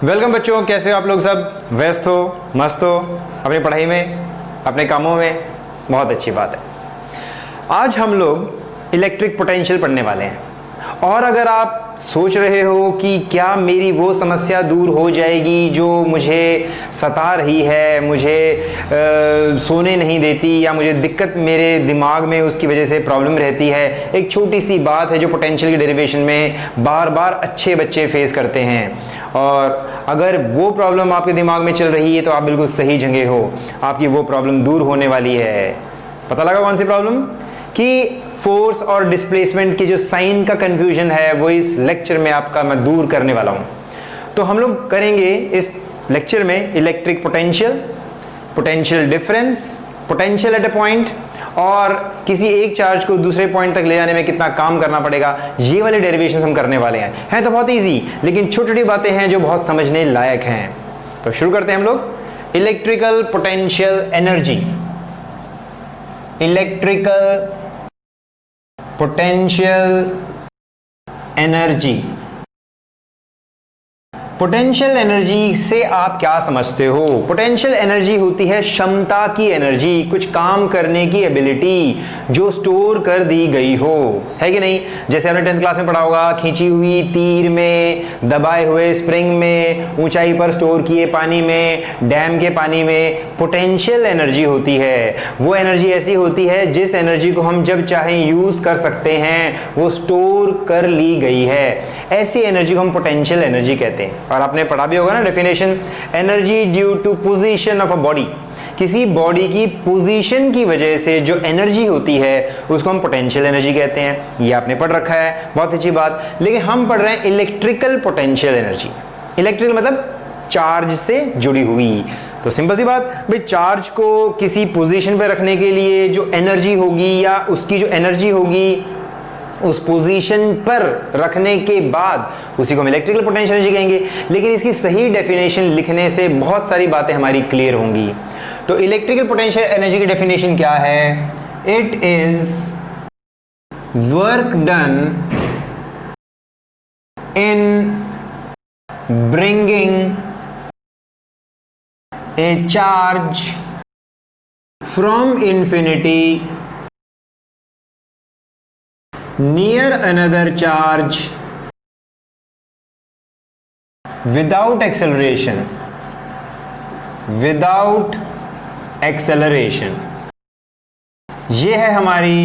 Welcome बच्चों, कैसे हो आप लोग? सब व्यस्त हो, मस्त हो अपनी पढ़ाई में, अपने कामों में? बहुत अच्छी बात है। आज हम लोग इलेक्ट्रिक पोटेंशियल पढ़ने वाले हैं। और अगर आप सोच रहे हो कि क्या मेरी वो समस्या दूर हो जाएगी जो मुझे सता रही है, मुझे सोने नहीं देती, या मुझे दिक्कत मेरे दिमाग में उसकी वजह से प्रॉब्लम रहती है, एक छोटी सी बात है जो पोटेंशियल की डेरिवेशन में बार बार अच्छे बच्चे फेस करते हैं। और अगर वो प्रॉब्लम आपके दिमाग में चल रही है तो आप बिल्कुल सही जगह हो, आपकी वो प्रॉब्लम दूर होने वाली है। पता लगा कौन सी प्रॉब्लम? कि फोर्स और डिस्प्लेसमेंट की जो साइन का कंफ्यूजन है वो इस लेक्चर में आपका मैं दूर करने वाला हूं। तो हम लोग करेंगे इस लेक्चर में electric potential, potential difference, potential at a point, और किसी एक चार्ज को दूसरे पॉइंट तक ले जाने में कितना काम करना पड़ेगा, ये वाले डेरिवेशन हम करने वाले हैं। तो बहुत इजी, लेकिन छोटी छोटी बातें हैं जो बहुत समझने लायक हैं। तो शुरू करते हैं हम लोग। Electrical potential energy, electrical potential energy. Potential energy से आप क्या समझते हो? पोटेंशियल एनर्जी होती है क्षमता की एनर्जी, कुछ काम करने की एबिलिटी जो स्टोर कर दी गई हो, है कि नहीं? जैसे आपने 10th क्लास में पढ़ा होगा, खींची हुई तीर में, दबाए हुए स्प्रिंग में, ऊंचाई पर स्टोर किए पानी में, डैम के पानी में पोटेंशियल एनर्जी होती है। वो एनर्जी ऐसी होती है जिस एनर्जी को हम जब चाहें यूज कर सकते हैं, वो स्टोर कर ली गई है। ऐसी एनर्जी को हम पोटेंशियल एनर्जी कहते हैं। और आपने पढ़ा भी होगा ना definition, energy due to position of a body. किसी बॉडी की पोजीशन की वजह से जो एनर्जी होती है उसको हम पोटेंशियल एनर्जी कहते हैं। ये आपने पढ़ रखा है, बहुत अच्छी बात। लेकिन हम पढ़ रहे हैं इलेक्ट्रिकल पोटेंशियल एनर्जी। इलेक्ट्रिकल मतलब चार्ज से जुड़ी हुई। तो सिंपल सी बात भाई, चार्ज को किसी पोजीशन पे रखने के लिए जो एनर्जी होगी, या उसकी जो एनर्जी होगी उस पोजीशन पर रखने के बाद उसी को हम इलेक्ट्रिकल पोटेंशियल एनर्जी कहेंगे। लेकिन इसकी सही डेफिनेशन लिखने से बहुत सारी बातें हमारी क्लियर होंगी। तो इलेक्ट्रिकल पोटेंशियल एनर्जी की डेफिनेशन क्या है? It is work done in bringing a charge from infinity near another charge without acceleration, without acceleration। ये है हमारी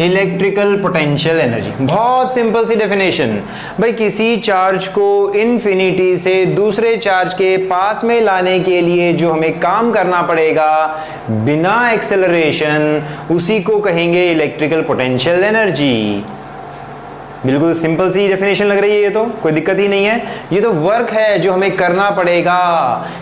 इलेक्ट्रिकल पोटेंशियल एनर्जी। बहुत सिंपल सी डेफिनेशन भाई, किसी चार्ज को इन्फिनिटी से दूसरे चार्ज के पास में लाने के लिए जो हमें काम करना पड़ेगा बिना एक्सेलरेशन, उसी को कहेंगे इलेक्ट्रिकल पोटेंशियल एनर्जी। बिल्कुल सिंपल सी डेफिनेशन लग रही है, ये तो कोई दिक्कत ही नहीं है। ये तो वर्क है जो हमें करना पड़ेगा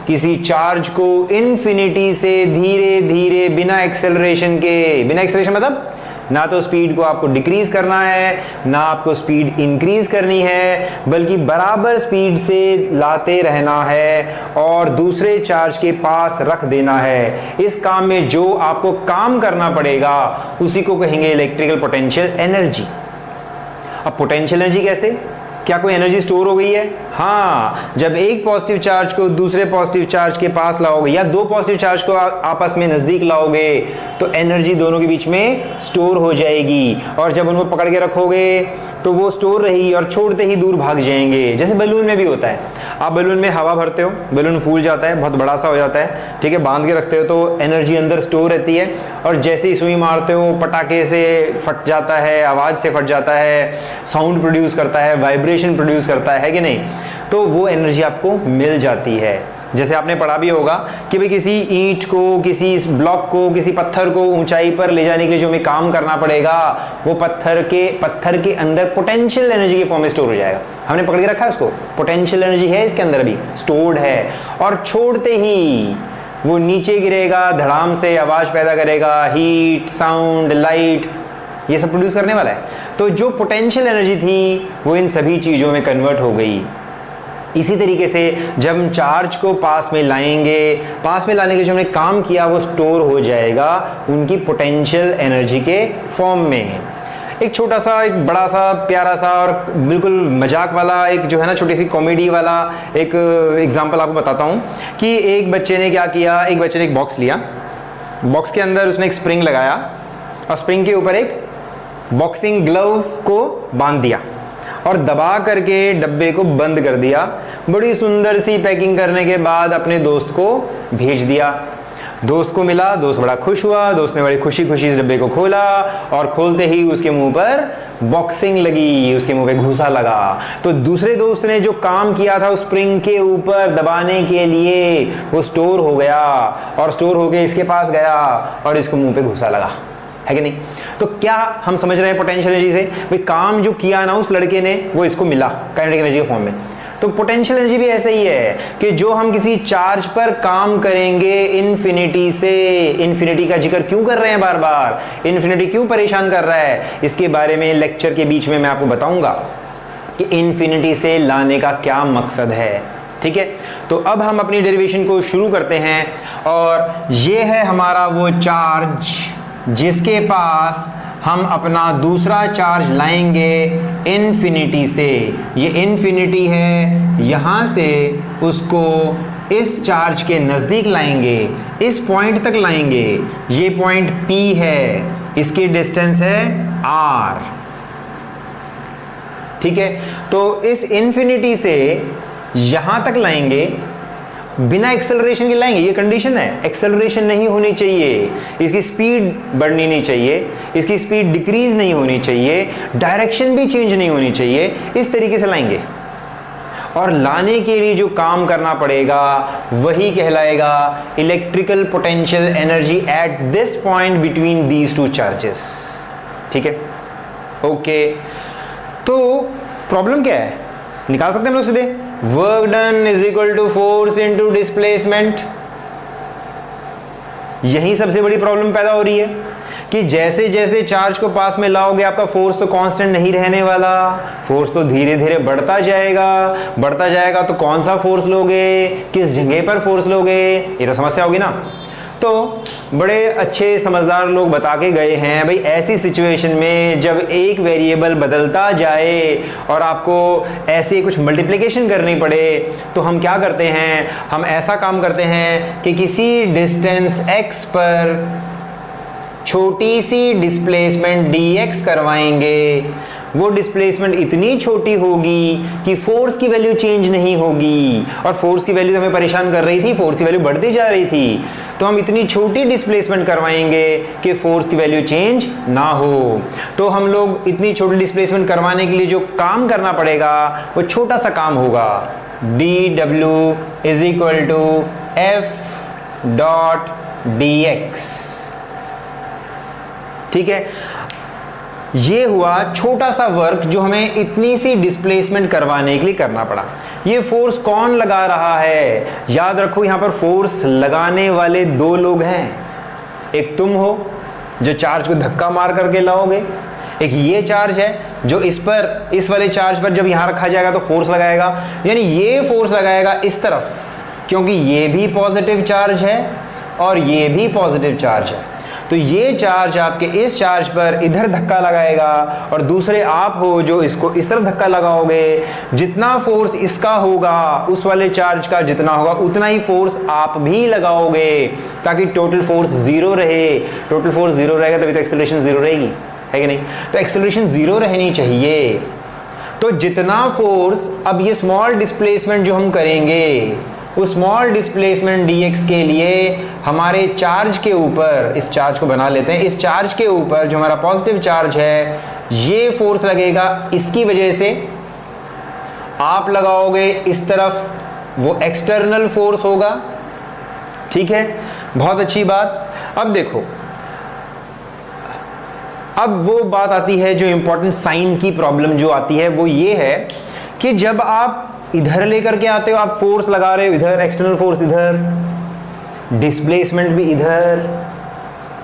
किसी चार्ज को इन्फिनिटी से धीरे धीरे बिना एक्सेलरेशन के। बिना एक्सेलरेशन मतलब ना तो स्पीड को आपको डिक्रीज करना है, ना आपको स्पीड इंक्रीज करनी है, बल्कि बराबर स्पीड से लाते रहना है और दूसरे चार्ज के पास रख देना है। इस काम में जो आपको काम करना पड़ेगा उसी को कहेंगे इलेक्ट्रिकल पोटेंशियल एनर्जी। अब पोटेंशियल एनर्जी कैसे? क्या कोई एनर्जी स्टोर हो गई है? हाँ, जब एक पॉजिटिव चार्ज को दूसरे पॉजिटिव चार्ज के पास लाओगे, या दो पॉजिटिव चार्ज को आपस में नजदीक लाओगे, तो एनर्जी दोनों के बीच में स्टोर हो जाएगी। और जब उनको पकड़ के रखोगे तो वो स्टोर रहेगी और छोड़ते ही दूर भाग जाएंगे। जैसे बलून में भी होता है, आप बलून में हवा भरते हो, बलून फूल जाता है, बहुत बड़ा सा हो जाता है, ठीक है, बांध के रखते हो तो एनर्जी अंदर स्टोर रहती है। और जैसे ही सुई मारते हो पटाखे से फट जाता है, आवाज से फट जाता है, साउंड प्रोड्यूस करता है, वाइब्रेशन प्रोड्यूस करता है कि नहीं? तो वो एनर्जी आपको मिल जाती है। जैसे आपने पढ़ा भी होगा कि भाई किसी ईंट को, किसी ब्लॉक को, किसी पत्थर को ऊंचाई पर ले जाने के लिए जो हमें काम करना पड़ेगा, वो पत्थर के अंदर पोटेंशियल एनर्जी के फॉर्म में स्टोर हो जाएगा। हमने पकड़ के रखा है उसको, पोटेंशियल एनर्जी है इसके अंदर अभी स्टोर्ड है, और छोड़ते ही वो नीचे गिरेगा, धड़ाम से आवाज पैदा करेगा, हीट, साउंड, लाइट, ये सब प्रोड्यूस करने वाला है। तो जो पोटेंशियल एनर्जी थी वो इन सभी चीजों में कन्वर्ट हो गई। इसी तरीके से जब हम चार्ज को पास में लाएंगे, पास में लाने के जो हमने काम किया वो स्टोर हो जाएगा उनकी पोटेंशियल एनर्जी के फॉर्म में। एक छोटा सा, एक बड़ा सा, प्यारा सा और बिल्कुल मजाक वाला एक जो है ना, छोटी सी कॉमेडी वाला एक एग्जांपल आपको बताता हूँ कि एक बच्चे ने क्या किया। एक बच्चे ने एक बॉक्स लिया, बॉक्स के अंदर उसने एक स्प्रिंग लगाया और स्प्रिंग के ऊपर एक बॉक्सिंग ग्लव को बांध दिया और दबा करके डब्बे को बंद कर दिया। बड़ी सुंदर सी पैकिंग करने के बाद अपने दोस्त को भेज दिया। दोस्त को मिला, दोस्त बड़ा खुश हुआ, दोस्त ने बड़ी खुशी खुशी इस डब्बे को खोला और खोलते ही उसके मुंह पर बॉक्सिंग लगी, उसके मुंह पे घूसा लगा। तो दूसरे दोस्त ने जो काम किया था उस स्प्रिंग के ऊपर दबाने के लिए, वो स्टोर हो गया और स्टोर होके इसके पास गया और इसको मुंह पे घूसा लगा, है कि नहीं। तो क्या हम समझ रहे हैं पोटेंशियल एनर्जी से? भाई काम जो किया ना उस लड़के ने, वो इसको मिला काइनेटिक एनर्जी के फॉर्म में। तो पोटेंशियल एनर्जी भी ऐसे ही है कि जो हम किसी चार्ज पर काम करेंगे इन्फिनिटी से, इन्फिनिटी का जिक्र क्यों कर रहे हैं बार बार, इन्फिनिटी क्यों परेशान कर रहा है, इसके बारे में लेक्चर के बीच में मैं आपको बताऊंगा कि इन्फिनिटी से लाने का क्या मकसद है। ठीक है, तो अब हम अपनी डेरिवेशन को शुरू करते हैं और ये है हमारा वो चार्ज जिसके पास हम अपना दूसरा चार्ज लाएंगे इन्फिनिटी से। ये इन्फिनिटी है, यहां से उसको इस चार्ज के नजदीक लाएंगे, इस पॉइंट तक लाएंगे। ये पॉइंट P है, इसकी डिस्टेंस है R। ठीक है, तो इस इन्फिनिटी से यहां तक लाएंगे, बिना एक्सेलरेशन के लाएंगे। ये कंडीशन है, एक्सेलरेशन नहीं होनी चाहिए, इसकी स्पीड बढ़नी नहीं चाहिए, इसकी स्पीड डिक्रीज नहीं होनी चाहिए, डायरेक्शन भी चेंज नहीं होनी चाहिए। इस तरीके से लाएंगे और लाने के लिए जो काम करना पड़ेगा वही कहलाएगा electrical potential energy at this point between these two charges. ठीक है, ओके। तो प्रॉब्लम क्या है, निकाल सकते हैं हम लोग सीधे। Work done is equal to force into displacement. यही सबसे बड़ी प्रॉब्लम पैदा हो रही है कि जैसे जैसे चार्ज को पास में लाओगे आपका फोर्स तो कांस्टेंट नहीं रहने वाला, फोर्स तो धीरे धीरे बढ़ता जाएगा। तो कौन सा फोर्स लोगे, किस जगह पर फोर्स लोगे, ये तो समस्या होगी ना। तो बड़े अच्छे समझदार लोग बता के गए हैं, भाई ऐसी सिचुएशन में जब एक वेरिएबल बदलता जाए और आपको ऐसे कुछ मल्टीप्लिकेशन करनी पड़े तो हम क्या करते हैं, हम ऐसा काम करते हैं कि किसी डिस्टेंस x पर छोटी सी डिस्प्लेसमेंट dx करवाएंगे। वो डिस्प्लेसमेंट इतनी छोटी होगी कि फोर्स की वैल्यू चेंज नहीं होगी, और फोर्स की वैल्यू हमें परेशान कर रही थी, फोर्स की वैल्यू बढ़ती जा रही थी। तो हम इतनी छोटी डिस्प्लेसमेंट करवाएंगे कि फोर्स की वैल्यू चेंज ना हो। तो हम लोग इतनी छोटी डिस्प्लेसमेंट करवाने के लिए जो काम करना पड़ेगा वो छोटा सा काम होगा, dw is equal to f dot dx। ठीक है, ये हुआ छोटा सा वर्क जो हमें इतनी सी डिस्प्लेसमेंट करवाने के लिए करना पड़ा। ये फोर्स कौन लगा रहा है, याद रखो यहां पर फोर्स लगाने वाले दो लोग हैं। एक तुम हो जो चार्ज को धक्का मार करके लाओगे, एक ये चार्ज है जो इस वाले चार्ज पर जब यहां रखा जाएगा तो फोर्स लगाएगा, यानी ये फोर्स लगाएगा इस तरफ, क्योंकि ये भी पॉजिटिव चार्ज है और ये भी पॉजिटिव चार्ज है। तो ये चार्ज आपके इस चार्ज पर इधर धक्का लगाएगा और दूसरे आप हो जो इसको इस तरफ धक्का लगाओगे। जितना फोर्स इसका होगा उस वाले चार्ज का जितना होगा उतना ही फोर्स आप भी लगाओगे, ताकि टोटल फोर्स जीरो रहे। टोटल फोर्स जीरो रहेगा तभी तो एक्सेलरेशन जीरो रहेगी, है कि नहीं। तो एक्सेलरेशन जीरो रहनी चाहिए। तो जितना फोर्स, अब ये स्मॉल डिस्प्लेसमेंट जो हम करेंगे उस स्मॉल डिस्प्लेसमेंट dx के लिए हमारे चार्ज के ऊपर, इस चार्ज को बना लेते हैं, इस चार्ज के ऊपर जो हमारा पॉजिटिव चार्ज है ये फोर्स लगेगा, इसकी वजह से आप लगाओगे इस तरफ, वो एक्सटर्नल फोर्स होगा। ठीक है, बहुत अच्छी बात। अब देखो, अब वो बात आती है जो इंपॉर्टेंट साइन की प्रॉब्लम जो आती है वो ये है कि जब आप इधर लेकर के आते हो, आप फोर्स लगा रहे हो इधर, एक्सटर्नल फोर्स इधर, डिस्प्लेसमेंट भी इधर,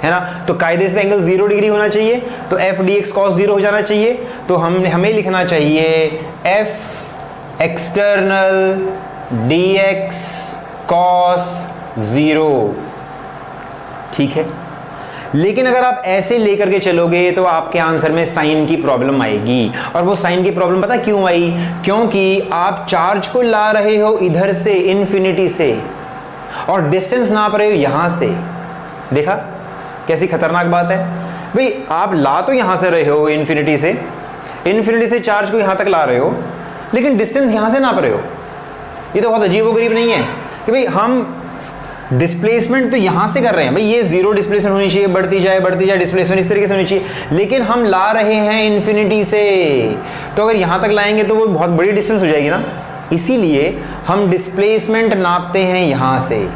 है ना। तो कायदे से एंगल 0 डिग्री होना चाहिए, तो f dx cos 0 हो जाना चाहिए। तो हमें लिखना चाहिए f एक्सटर्नल dx cos 0। ठीक है, लेकिन अगर आप ऐसे लेकर के चलोगे तो आपके आंसर में साइन की प्रॉब्लम आएगी। और वो साइन की प्रॉब्लम पता क्यों आई? क्योंकि आप चार्ज को ला रहे हो इधर से इन्फिनिटी से और डिस्टेंस नाप रहे हो यहां से। देखा कैसी खतरनाक बात है भाई, आप ला तो यहां से रहे हो इन्फिनिटी से चार्ज को यहां तक ला रहे हो, लेकिन डिस्टेंस यहां से नाप रहे हो। ये तो बहुत अजीबोगरीब नहीं है कि भाई हम डिस्प्लेसमेंट तो यहां से कर रहे हैं, भाई ये जीरो डिस्प्लेसमेंट होनी चाहिए, बढ़ती जाए डिस्प्लेसमेंट इस तरीके से होनी चाहिए, लेकिन हम ला रहे हैं इन्फिनिटी से, तो अगर यहां तक लाएंगे तो वो बहुत बड़ी डिस्टेंस हो जाएगी ना। इसीलिए हम डिस्प्लेसमेंट नापते हैं यहां से,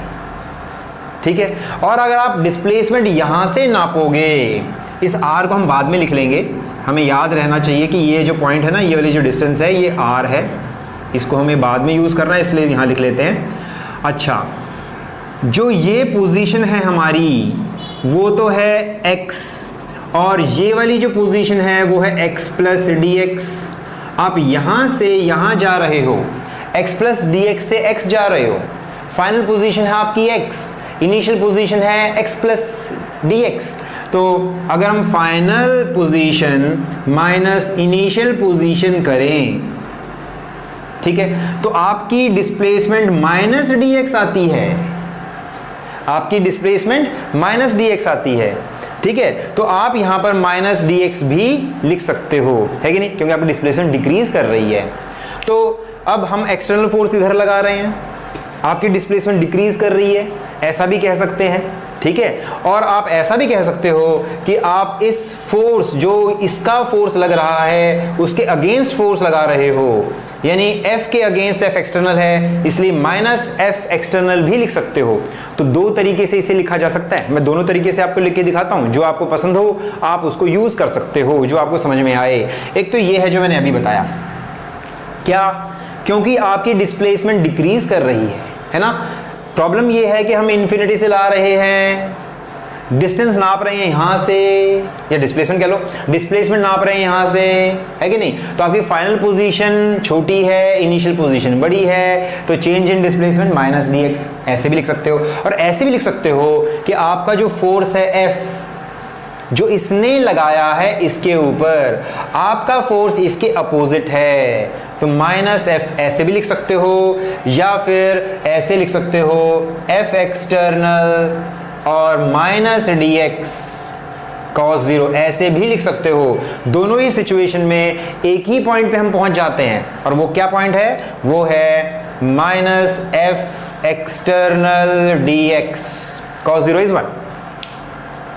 ठीक है। और अगर आप डिस्प्लेसमेंट यहां से नापोगे, इस r को हम बाद में लिख लेंगे, हमें याद रहना चाहिए कि ये जो पॉइंट है ना, ये वाली जो डिस्टेंस है ये r है, इसको हमें बाद में यूज करना है, इसलिए यहां लिख लेते हैं। अच्छा, जो ये पोजीशन है हमारी वो तो है x, और ये वाली जो पोजीशन है वो है x प्लस डी एक्स। आप यहां से यहां जा रहे हो, x प्लस डी एक्स से x जा रहे हो, फाइनल पोजीशन है आपकी x, इनिशियल पोजीशन है x प्लस डी एक्स। तो अगर हम final position minus initial position करें, ठीक है, तो आपकी डिस्प्लेसमेंट माइनस डी एक्स आती है, आपकी डिस्प्लेसमेंट माइनस डी एक्स आती है, ठीक है। तो आप यहां पर माइनस डी एक्स भी लिख सकते हो, है कि नहीं, क्योंकि आपकी डिस्प्लेसमेंट डिक्रीज कर रही है। तो अब हम एक्सटर्नल फोर्स इधर लगा रहे हैं, आपकी डिस्प्लेसमेंट डिक्रीज कर रही है, ऐसा भी कह सकते हैं, ठीक है। और आप ऐसा भी कह सकते हो कि आप इस फोर्स, जो इसका फोर्स लग रहा है, उसके अगेंस्ट फोर्स लगा रहे हो, यानी F के अगेंस्ट F एक्सटर्नल है, इसलिए माइनस F एक्सटर्नल भी लिख सकते हो। तो दो तरीके से इसे लिखा जा सकता है, मैं दोनों तरीके से आपको लिख के दिखाता हूं, जो आपको पसंद हो आप उसको यूज कर सकते हो, जो आपको समझ में आए। एक तो ये है जो मैंने अभी बताया, क्या, क्योंकि आपकी डिस्प्लेसमेंट डिक्रीज कर रही है ना। प्रॉब्लम ये है कि हम इन्फिनिटी से ला रहे हैं, डिस्टेंस नाप रहे हैं यहां से, या डिस्प्लेसमेंट कह लो, डिस्प्लेसमेंट नाप रहे हैं यहां से, है कि नहीं। तो आपकी फाइनल पोजीशन छोटी है, इनिशियल पोजीशन बड़ी है, तो change in displacement minus D x, ऐसे भी लिख सकते हो। और ऐसे भी लिख सकते हो कि आपका जो फोर्स है F, जो इसने लगाया है इसके ऊपर, आपका फोर्स इसके अपोजिट है, तो माइनस F ऐसे भी लिख सकते हो, या फिर ऐसे लिख सकते हो F एक्सटर्नल और minus D x cos zero, ऐसे भी लिख सकते हो। दोनों ही सिचुएशन में एक ही पॉइंट पे हम पहुंच जाते हैं, और वो क्या पॉइंट है? वो है minus F external D x cos zero is 1।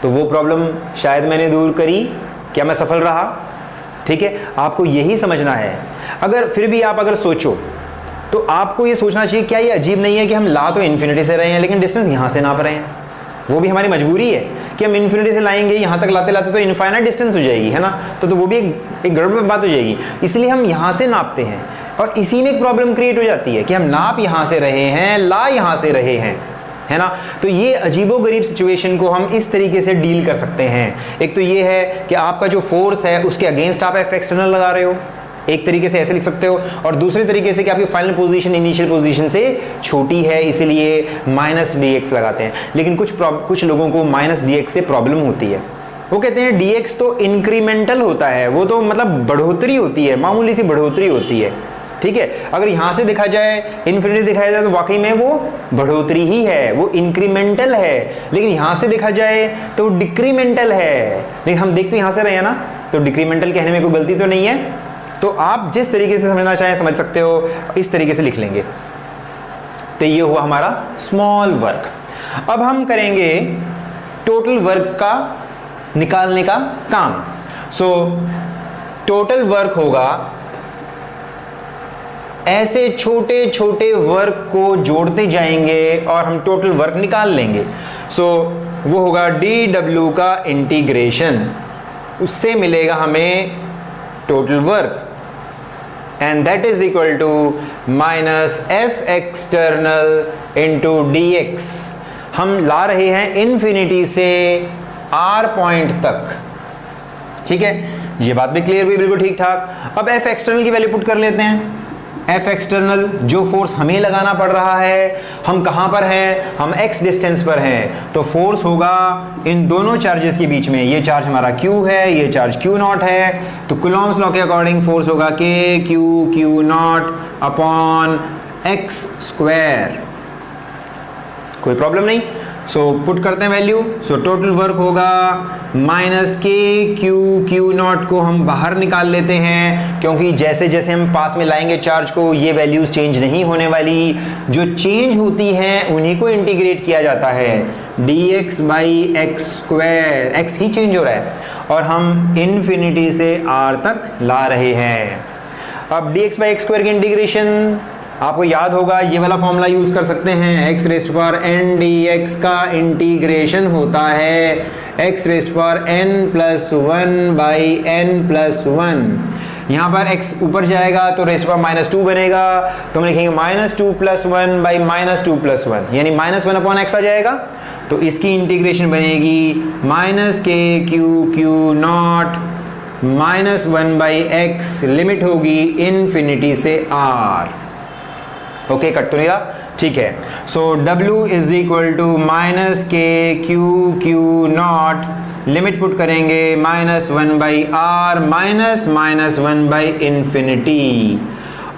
तो वो प्रॉब्लम शायद मैंने दूर करी, क्या मैं सफल रहा? ठीक है, आपको यही समझना है। अगर फिर भी आप अगर सोचो तो आपको ये सोचना चाहिए, क्या ये अजीब नहीं है कि हम ला तो इन्फिनिटी से रहे हैं लेकिन डिस्टेंस यहां से नाप रहे हैं? वो भी हमारी मजबूरी है कि हम इन्फिनिटी से लाएंगे, यहां तक लाते लाते तो इनफाइनाइट डिस्टेंस हो जाएगी, है ना। तो वो भी एक गड़बड़ बात हो जाएगी, इसलिए हम यहां से नापते हैं। और इसी में एक प्रॉब्लम क्रिएट हो जाती है कि हम नाप यहां से रहे हैं, ला यहां से रहे हैं, है ना। तो ये अजीबोगरीब सिचुएशन को हम इस तरीके से डील कर सकते हैं। एक तो ये है कि आपका जो फोर्स है उसके अगेंस्ट आप F एक्सटर्नल लगा रहे हो, एक तरीके से ऐसे लिख सकते हो, और दूसरे तरीके से कि आपकी फाइनल पोजीशन इनिशियल पोजीशन से छोटी है, इसलिए माइनस डी एक्स लगाते हैं। लेकिन कुछ लोगों को माइनस डी एक्स से प्रॉब्लम होती है, वो कहते हैं डी एक्स तो इंक्रीमेंटल होता है, वो तो मतलब बढ़ोतरी होती है, मामूली सी बढ़ोतरी होती है, ठीक है। अगर यहां से देखा जाए, इन्फिनिटी दिखाया जाए, तो वाकई में वो बढ़ोतरी ही है, वो इंक्रीमेंटल है। लेकिन यहां से देखा जाए तो वो डिक्रीमेंटल है, लेकिन हम देख तो यहां से रहे हैं ना, तो डिक्रीमेंटल कहने में कोई गलती तो नहीं है। तो आप जिस तरीके से समझना चाहें समझ सकते हो, इस तरीके से लिख लेंगे। तो ये हुआ हमारा स्मॉल वर्क। अब हम करेंगे टोटल वर्क का निकालने का काम। सो टोटल वर्क होगा, ऐसे छोटे छोटे वर्क को जोड़ते जाएंगे और हम टोटल वर्क निकाल लेंगे। सो वो होगा dw का इंटीग्रेशन, उससे मिलेगा हमें total work, and that is equal to minus F external into dx। हम ला रहे हैं इन्फिनिटी से R पॉइंट तक, ठीक है। ये बात भी क्लियर हुई, बिल्कुल ठीक ठाक। अब F एक्सटर्नल की वैल्यू पुट कर लेते हैं। F एक्सटर्नल, जो फोर्स हमें लगाना पड़ रहा है, हम कहां पर हैं, हम x डिस्टेंस पर हैं, तो फोर्स होगा इन दोनों चार्जेस के बीच में, ये चार्ज हमारा Q है, ये चार्ज Q0 है, तो कूलॉम्स लॉ के अकॉर्डिंग फोर्स होगा Q0 अपॉन x स्क्वायर। कोई प्रॉब्लम नहीं। सो पुट करते हैं वैल्यू। सो टोटल वर्क होगा माइनस Q0 को हम बाहर निकाल लेते हैं, क्योंकि जैसे जैसे हम पास में लाएंगे चार्ज को ये वैल्यूज चेंज नहीं होने वाली, जो चेंज होती हैं उन्हीं को इंटीग्रेट किया जाता है। dx by x square, x he change हो रहा है और हम इन्फिनिटी से r तक ला रहे हैं। अब dx बाई एक्स स्क्वायर की इंटीग्रेशन आपको याद होगा, ये वाला फॉर्मूला यूज कर सकते हैं, x rest power n dx का इंटीग्रेशन होता है x rest power n plus 1 by n plus 1। यहाँ पर x ऊपर जाएगा तो रेस्ट पावर माइनस 2 बनेगा, तो हम लिखेंगे minus 2 plus 1 by minus 2 plus 1, यानी माइनस 1 अपॉन x आ जाएगा। तो इसकी इंटीग्रेशन बनेगी minus Q0 minus 1 by x, limit होगी इन्फिनिटी से r। ओके, कट तो नहीं रहा, ठीक है। So W is equal to minus Q0, limit put करेंगे minus 1 by r minus 1 by infinity,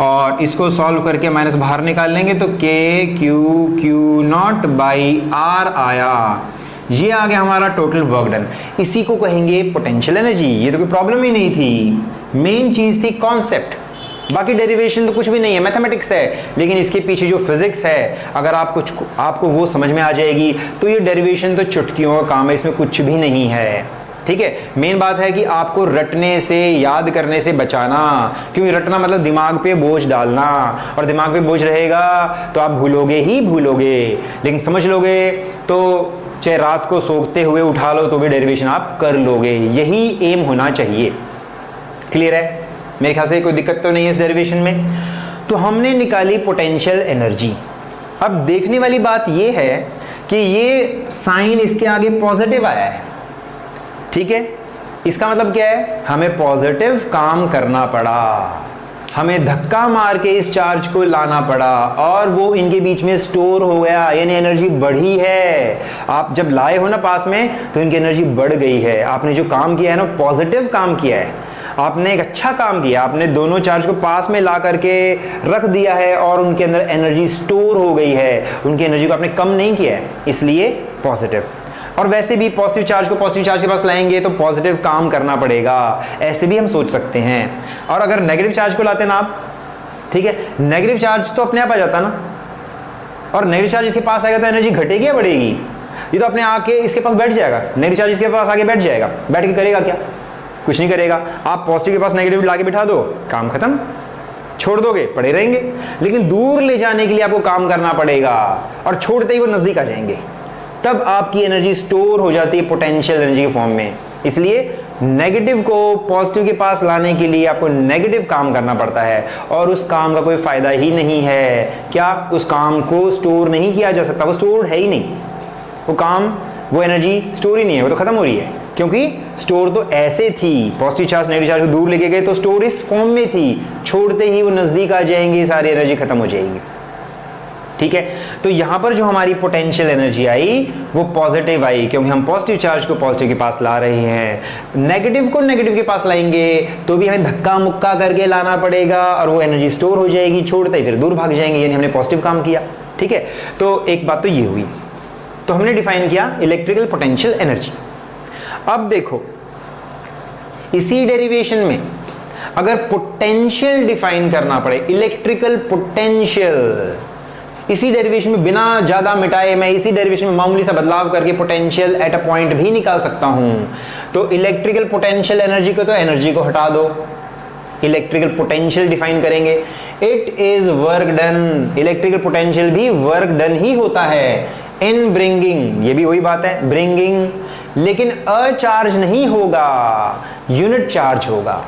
और इसको सॉल्व करके माइनस बाहर निकाल लेंगे तो Q0 बाई आर आया। ये आ गया हमारा टोटल वर्क डन। इसी को कहेंगे पोटेंशियल एनर्जी। ये तो कोई प्रॉब्लम ही नहीं थी, मेन चीज थी कॉन्सेप्ट, बाकी डेरिवेशन तो कुछ भी नहीं है, मैथमेटिक्स है, लेकिन इसके पीछे जो फिजिक्स है अगर आपको वो समझ में आ जाएगी तो ये डेरिवेशन तो चुटकियों का काम है, इसमें कुछ भी नहीं है। ठीक है, मेन बात है कि आपको रटने से, याद करने से बचाना, क्योंकि रटना मतलब दिमाग पे बोझ डालना, और दिमाग पे बोझ रहेगा तो आप भूलोगे ही भूलोगे, लेकिन समझ लोगे तो चाहे रात को सोते हुए उठा लो तो भी डेरिवेशन आप कर लोगे। यही एम होना चाहिए। क्लियर है? मेरे ख्याल से कोई दिक्कत तो नहीं है इस डेरिवेशन में। तो हमने निकाली पोटेंशियल एनर्जी। अब देखने वाली बात यह है कि ये साइन इसके आगे पॉजिटिव आया है, ठीक है, इसका मतलब क्या है, हमें पॉजिटिव काम करना पड़ा, हमें धक्का मार के इस चार्ज को लाना पड़ा और वो इनके बीच में स्टोर हो गया, यानी एनर्जी बढ़ी है। आप जब लाए हो ना पास में तो इनकी एनर्जी बढ़ गई है। आपने जो काम किया है ना, पॉजिटिव काम किया है, आपने एक अच्छा काम किया, आपने दोनों चार्ज को पास में ला करके रख दिया है और उनके अंदर एनर्जी स्टोर हो गई है, उनकी एनर्जी को आपने कम नहीं किया है, इसलिए पॉजिटिव। और वैसे भी पॉजिटिव चार्ज को पॉजिटिव चार्ज के पास लाएंगे तो पॉजिटिव काम करना पड़ेगा, ऐसे भी हम सोच सकते हैं। और अगर नेगेटिव चार्ज को लाते ना आप, ठीक है, नेगेटिव चार्ज तो अपने आप आ जाता ना, और नेगेटिव चार्ज इसके पास आएगा तो एनर्जी घटेगी या बढ़ेगी? ये तो अपने आके इसके पास बैठ जाएगा, नेगेटिव चार्ज इसके पास आगे बैठ जाएगा, बैठ के करेगा क्या? कुछ नहीं करेगा। आप पॉजिटिव के पास नेगेटिव लाके बिठा दो, काम खत्म, छोड़ दोगे पड़े रहेंगे। लेकिन दूर ले जाने के लिए आपको काम करना पड़ेगा, और छोड़ते ही वो नजदीक आ जाएंगे, तब आपकी एनर्जी स्टोर हो जाती है पोटेंशियल एनर्जी के फॉर्म में। इसलिए नेगेटिव को पॉजिटिव के पास लाने के लिए आपको नेगेटिव काम करना पड़ता है, और उस काम का कोई फायदा ही नहीं है। क्या उस काम को स्टोर नहीं किया जा सकता? वो स्टोर है ही नहीं, वो काम, वो एनर्जी स्टोर ही नहीं है, वो तो खत्म हो रही है। क्योंकि स्टोर तो ऐसे थी, पॉजिटिव चार्ज नेगेटिव चार्ज को दूर लेके गए तो स्टोर इस फॉर्म में थी, छोड़ते ही वो नजदीक आ जाएंगे, सारी एनर्जी खत्म हो जाएगी। ठीक है, तो यहां पर जो हमारी पोटेंशियल एनर्जी आई वो पॉजिटिव आई, क्योंकि हम पॉजिटिव चार्ज को पॉजिटिव के पास ला रहे हैं। नेगेटिव को नेगेटिव के पास लाएंगे तो भी हमें धक्का मुक्का करके लाना पड़ेगा, और वो एनर्जी स्टोर हो जाएगी, छोड़ते ही फिर दूर भाग जाएंगे, यानी हमने पॉजिटिव काम किया। ठीक है, तो एक बात तो ये हुई। तो हमने डिफाइन किया इलेक्ट्रिकल पोटेंशियल एनर्जी। अब देखो, इसी डेरिवेशन में अगर पोटेंशियल डिफाइन करना पड़े, इलेक्ट्रिकल पोटेंशियल, इसी डेरिवेशन में बिना ज्यादा मिटाए मैं इसी डेरिवेशन में मामूली सा बदलाव करके पोटेंशियल एट अ पॉइंट भी निकाल सकता हूं। तो इलेक्ट्रिकल पोटेंशियल एनर्जी को, तो एनर्जी को हटा दो, इलेक्ट्रिकल पोटेंशियल डिफाइन करेंगे, it is work done. Electrical potential भी वर्क डन ही होता है इन ब्रिंगिंग, ये भी वही बात है, ब्रिंगिंग, लेकिन अचार्ज नहीं होगा, यूनिट चार्ज होगा।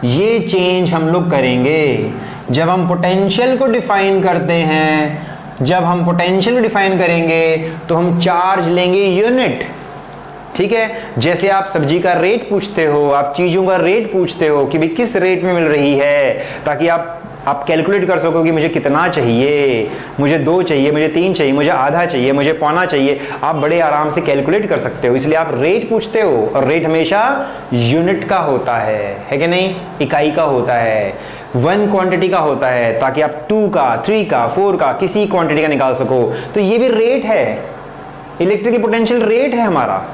ये चेंज हम लोग करेंगे जब हम पोटेंशियल को डिफाइन करते हैं। जब हम पोटेंशियल को डिफाइन करेंगे तो हम चार्ज लेंगे यूनिट, ठीक है, जैसे आप सब्जी का रेट पूछते हो, आप चीजों का रेट पूछते हो कि भाई किस रेट में मिल रही है, ताकि आप कैलकुलेट कर सको कि मुझे कितना चाहिए, मुझे 2 चाहिए, मुझे 3 चाहिए, मुझे आधा चाहिए, मुझे पौना चाहिए, आप बड़े आराम से कैलकुलेट कर सकते हो, इसलिए आप रेट पूछते हो। और रेट हमेशा यूनिट का होता है कि नहीं, इकाई का होता है, 1 क्वांटिटी का होता है, ताकि आप 2 का, 3 का, 4 का, किसी क्वांटिटी का निकाल सको। तो ये भी रेट है, इलेक्ट्रिकल पोटेंशियल रेट है हमारा,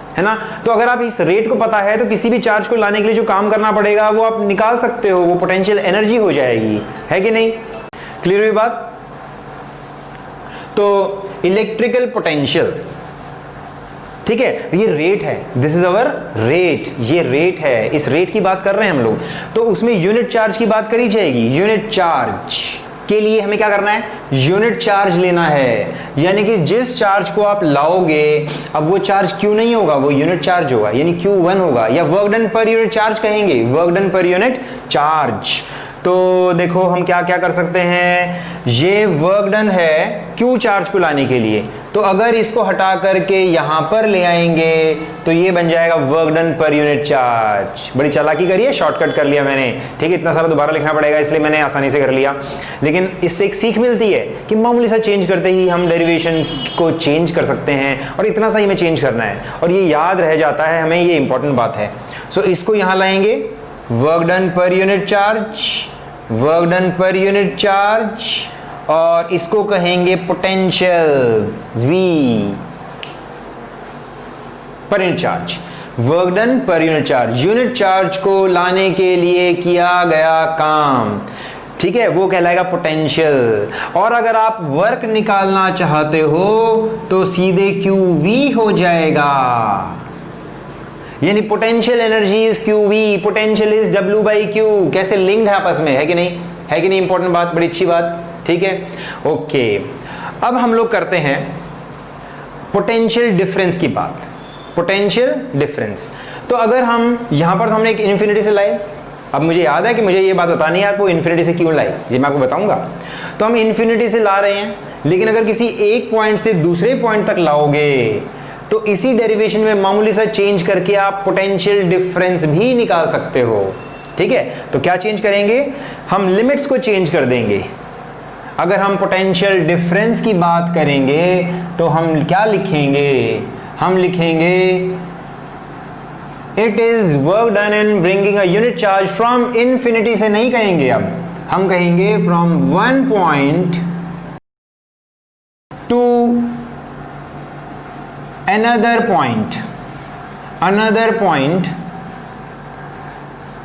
है ना। तो अगर आप इस रेट को पता है तो किसी भी चार्ज को लाने के लिए जो काम करना पड़ेगा वो आप निकाल सकते हो, वो पोटेंशियल एनर्जी हो जाएगी, है कि नहीं। क्लियर हुई बात। तो इलेक्ट्रिकल पोटेंशियल, ठीक है, ये रेट है, दिस इज अवर रेट, ये रेट है, इस रेट की बात कर रहे हैं हम लोग। तो उसमें यूनिट चार्ज की बात करी जाएगी। यूनिट चार्ज के लिए हमें क्या करना है, यूनिट चार्ज लेना है, यानी कि जिस चार्ज को आप लाओगे, अब वो चार्ज क्यू नहीं होगा, वो यूनिट चार्ज होगा, यानी Q1 होगा, या work done per unit charge कहेंगे, work done per unit charge. तो देखो हम क्या क्या कर सकते हैं, ये वर्क डन है Q चार्ज को लाने के लिए, तो अगर इसको हटा करके यहां पर ले आएंगे तो ये बन जाएगा work done per unit charge. बड़ी चालाकी करिए, शॉर्टकट कर लिया मैंने, ठीक है, इतना सारा दोबारा लिखना पड़ेगा इसलिए मैंने आसानी से कर लिया, लेकिन इससे एक सीख मिलती है कि मामूली सा चेंज करते ही हम डेरिवेशन को चेंज कर सकते हैं, और इतना सा ही में चेंज करना है, और ये याद रह जाता है हमें, ये इंपॉर्टेंट बात है। सो इसको यहां लाएंगे, work done per unit charge, work done per unit charge, और इसको कहेंगे पोटेंशियल V पर unit charge, work done per unit charge, unit charge को लाने के लिए किया गया काम, ठीक है, वो कहलाएगा पोटेंशियल। और अगर आप वर्क निकालना चाहते हो तो सीधे QV हो जाएगा, यानी potential energy is QV, potential is W/Q। कैसे लिंक्ड है आपस में, है कि नहीं, है कि नहीं, इंपॉर्टेंट बात, बड़ी अच्छी बात, ठीक है, ओके। अब हम लोग करते हैं पोटेंशियल डिफरेंस की बात, पोटेंशियल डिफरेंस। तो अगर हम यहां पर हमने एक इन्फिनिटी से लाए, अब मुझे याद है कि मुझे ये बात बतानी है आपको, इन्फिनिटी से क्यों लाई, ये मैं आपको बताऊंगा। तो हम इन्फिनिटी से ला रहे हैं, लेकिन अगर किसी एक पॉइंट से दूसरे पॉइंट तक लाओगे तो इसी डेरिवेशन में मामूली सा चेंज करके आप पोटेंशियल डिफरेंस भी निकाल सकते हो, ठीक है। तो क्या चेंज करेंगे, हम लिमिट्स को चेंज कर देंगे। अगर हम पोटेंशियल डिफरेंस की बात करेंगे तो हम क्या लिखेंगे, हम लिखेंगे it is work done in bringing a unit charge from infinity से नहीं कहेंगे, अब हम कहेंगे from 1 point two another point, another point,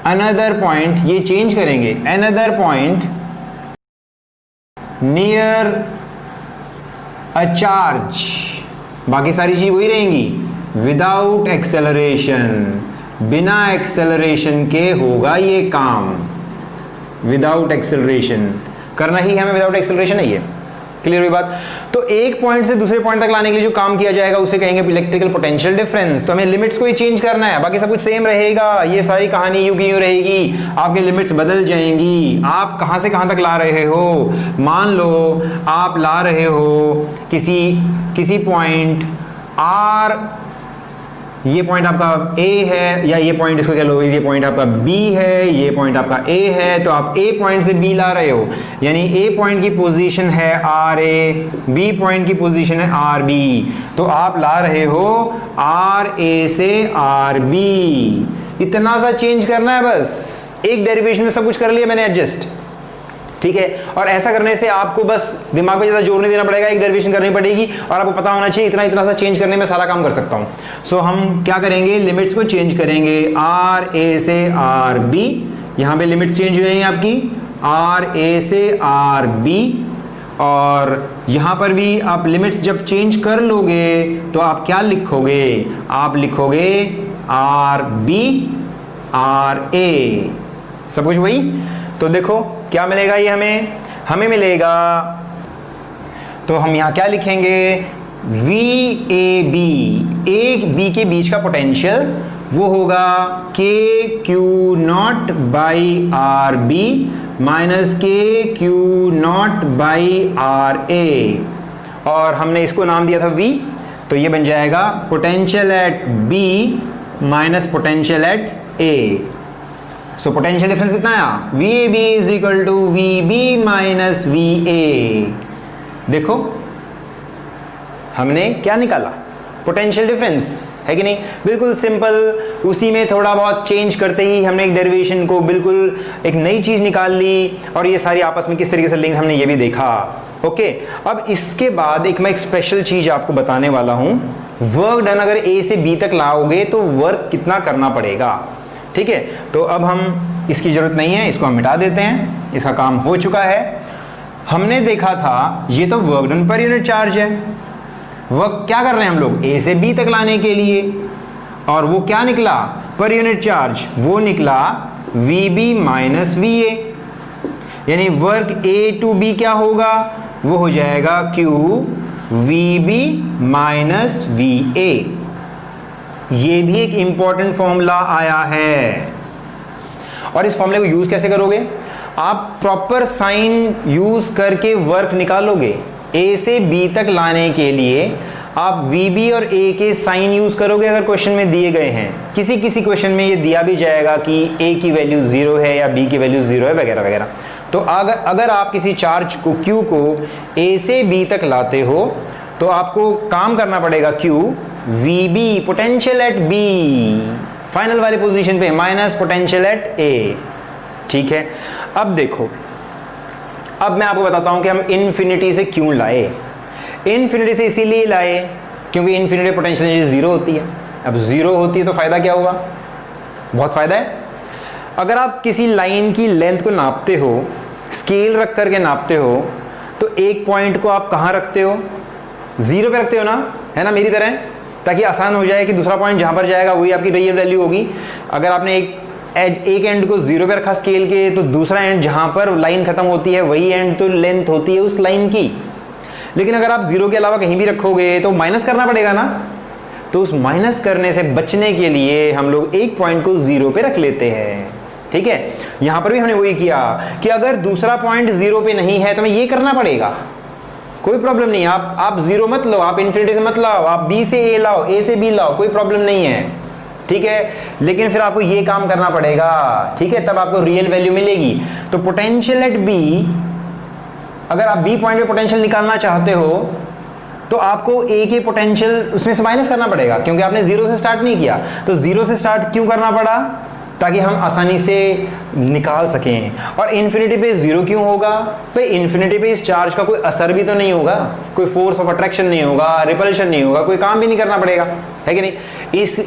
another point, ये चेंज करेंगे, another point near a charge, बाकी सारी चीज वही रहेंगी, विदाउट एक्सेलरेशन, बिना एक्सेलरेशन के होगा ये काम, विदाउट एक्सेलरेशन करना ही हमें, विदाउट एक्सेलरेशन है ये, क्लियर हुई बात। तो एक पॉइंट से दूसरे पॉइंट तक लाने के लिए जो काम किया जाएगा उसे कहेंगे इलेक्ट्रिकल पोटेंशियल डिफरेंस। तो हमें लिमिट्स को ही चेंज करना है, बाकी सब कुछ सेम रहेगा, ये सारी कहानी यूं की यूं रहेगी, आपके लिमिट्स बदल जाएंगी। आप कहां से कहां तक ला रहे हो, मान लो आप ला रहे हो किसी पॉइंट R, ये पॉइंट आपका A है, या ये पॉइंट इसको कह लो, ये पॉइंट आपका B है, ये पॉइंट आपका A है, तो आप A पॉइंट से B ला रहे हो, यानी A पॉइंट की पोजीशन है RA, B पॉइंट की पोजीशन है RB, तो आप ला रहे हो RA से RB, इतना सा चेंज करना है बस, एक डेरिवेशन में सब कुछ कर लिया मैंने एडजस्ट, ठीक है। और ऐसा करने से आपको बस दिमाग में ज्यादा जोर नहीं देना पड़ेगा, एक डेरिवेशन करनी पड़ेगी और आपको पता होना चाहिए इतना सा चेंज करने में सारा काम कर सकता हूं। सो हम क्या करेंगे, लिमिट्स को चेंज करेंगे, RA से RB, यहां पे लिमिट्स चेंज हुए हैं आपकी, RA से RB, और यहां पर भी आप लिमिट्स जब चेंज कर लोगे तो आप क्या लिखोगे, आप लिखोगे RB RA, सब कुछ वही। तो देखो क्या मिलेगा, ये हमें मिलेगा, तो हम यहां क्या लिखेंगे, VAB, एक B के बीच का पोटेंशियल वो होगा KQ0 by RB minus KQ0 by RA, और हमने इसको नाम दिया था V, तो ये बन जाएगा potential at B minus potential at A। So potential difference कितना आया? VAB is equal to VB minus VA। देखो हमने क्या निकाला? पोटेंशियल डिफरेंस, है कि नहीं? बिल्कुल सिंपल। उसी में थोड़ा बहुत चेंज करते ही हमने एक डेरिवेशन को बिल्कुल एक नई चीज निकाल ली, और ये सारी आपस में किस तरीके से लिंक हमने ये भी देखा। ओके, अब इसके बाद मैं एक स्पेशल चीज आपको बताने वाला हूं। वर्क डन अगर A से B तक लाओगे तो वर्क कितना करना पड़ेगा, ठीक है? तो अब हम इसकी जरूरत नहीं है, इसको हम मिटा देते हैं, इसका काम हो चुका है। हमने देखा था ये तो work done per unit charge है। वर्क क्या कर रहे हैं हम लोग? A से B तक लाने के लिए, और वो क्या निकला? पर यूनिट चार्ज। वो निकला VB माइनस VA, यानी वर्क A टू B क्या होगा? वो हो जाएगा Q VB माइनस VA। ये भी एक इंपॉर्टेंट फॉर्मूला आया है, और इस फॉर्मूले को यूज कैसे करोगे? आप प्रॉपर साइन यूज करके वर्क निकालोगे। A से B तक लाने के लिए आप VB और A के साइन यूज करोगे अगर क्वेश्चन में दिए गए हैं। किसी किसी क्वेश्चन में ये दिया भी जाएगा कि A की वैल्यू 0 है या B की वैल्यू 0 है वगैरह वगैरह। तो अगर आप किसी चार्ज को Q को A से B तक लाते हो तो आपको काम करना पड़ेगा Q VB potential at B final वाली पोजीशन पे माइनस पोटेंशियल एट A, ठीक है? अब देखो, अब मैं आपको बताता हूं कि हम इन्फिनिटी से क्यों लाए। इन्फिनिटी से इसीलिए लाए क्योंकि इन्फिनिटी पोटेंशियल एनर्जी 0 होती है। अब 0 होती है तो फायदा क्या हुआ? बहुत फायदा है। अगर आप किसी लाइन की लेंथ को नापते हो, स्केल रख करके नापते हो, तो एक पॉइंट को आप कहां रखते हो? 0 पे रखते हो ना, है ना, मेरी तरह, ताकि आसान हो जाए कि दूसरा पॉइंट जहां पर जाएगा वही आपकी रियल वैल्यू होगी। अगर आपने एक एंड को 0 पे रखा स्केल के, तो दूसरा एंड जहां पर लाइन खत्म होती है वही एंड तो लेंथ होती है उस लाइन की। लेकिन अगर आप 0 के अलावा कहीं भी रखोगे तो माइनस करना पड़ेगा ना। तो उस माइनस करने से बचने के लिए हम लोग एक पॉइंट को 0 पे रख लेते हैं, ठीक है? यहां पर भी हमने वही किया कि अगर दूसरा पॉइंट 0 पे नहीं है तो हमें ये करना पड़ेगा। कोई प्रॉब्लम नहीं, आप 0 मत लो, आप इन्फिनिटी से मत लाओ, आप B से A लाओ, A से B लाओ, कोई प्रॉब्लम नहीं है, ठीक है? लेकिन फिर आपको ये काम करना पड़ेगा, ठीक है? तब आपको रियल वैल्यू मिलेगी। तो पोटेंशियल एट B, अगर आप B पॉइंट पे पोटेंशियल निकालना चाहते हो तो आपको A के पोटेंशियल उसमें से माइनस करना पड़ेगा, क्योंकि आपने 0 से स्टार्ट नहीं किया। तो 0 से स्टार्ट क्यों करना पड़ा? ताकि हम आसानी से निकाल सकें। और इन्फिनिटी पे 0 क्यों होगा? भाई इन्फिनिटी पे इस चार्ज का कोई असर भी तो नहीं होगा, कोई फोर्स ऑफ अट्रैक्शन नहीं होगा, रिपल्शन नहीं होगा, कोई काम भी नहीं करना पड़ेगा, है कि नहीं?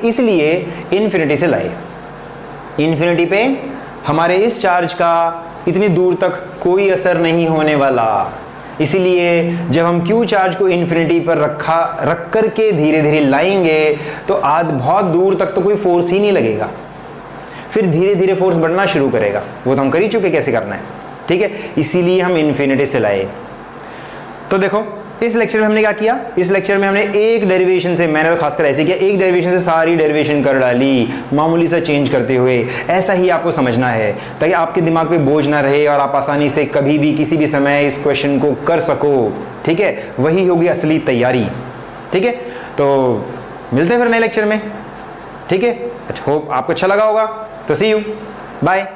इसलिए इन्फिनिटी से लाए। इन्फिनिटी पे हमारे इस चार्ज का इतनी दूर तक कोई असर नहीं होने वाला। इसीलिए जब हम Q चार्ज को इन्फिनिटी पर रख करके धीरे धीरे लाएंगे तो बहुत दूर तक तो कोई फोर्स ही नहीं लगेगा, फिर धीरे धीरे फोर्स बढ़ना शुरू करेगा। वो तो हम कर ही चुके कैसे करना है, ठीक है? इसीलिए हम इन्फिनिटी से लाए। तो देखो इस लेक्चर में हमने क्या किया? इस लेक्चर में हमने एक डेरिवेशन से, मैंने तो खासकर ऐसे किया, एक डेरिवेशन से सारी डेरिवेशन कर डाली, मामूली सा चेंज करते हुए। ऐसा ही आपको समझना है ताकि आपके दिमाग पे बोझ ना रहे और आप आसानी से कभी भी किसी भी समय इस क्वेश्चन को कर सको, ठीक है? वही होगी असली तैयारी, ठीक है? तो मिलते हैं फिर नए लेक्चर में, ठीक है? अच्छा, होप आपको अच्छा लगा होगा। तो सी यू, बाय।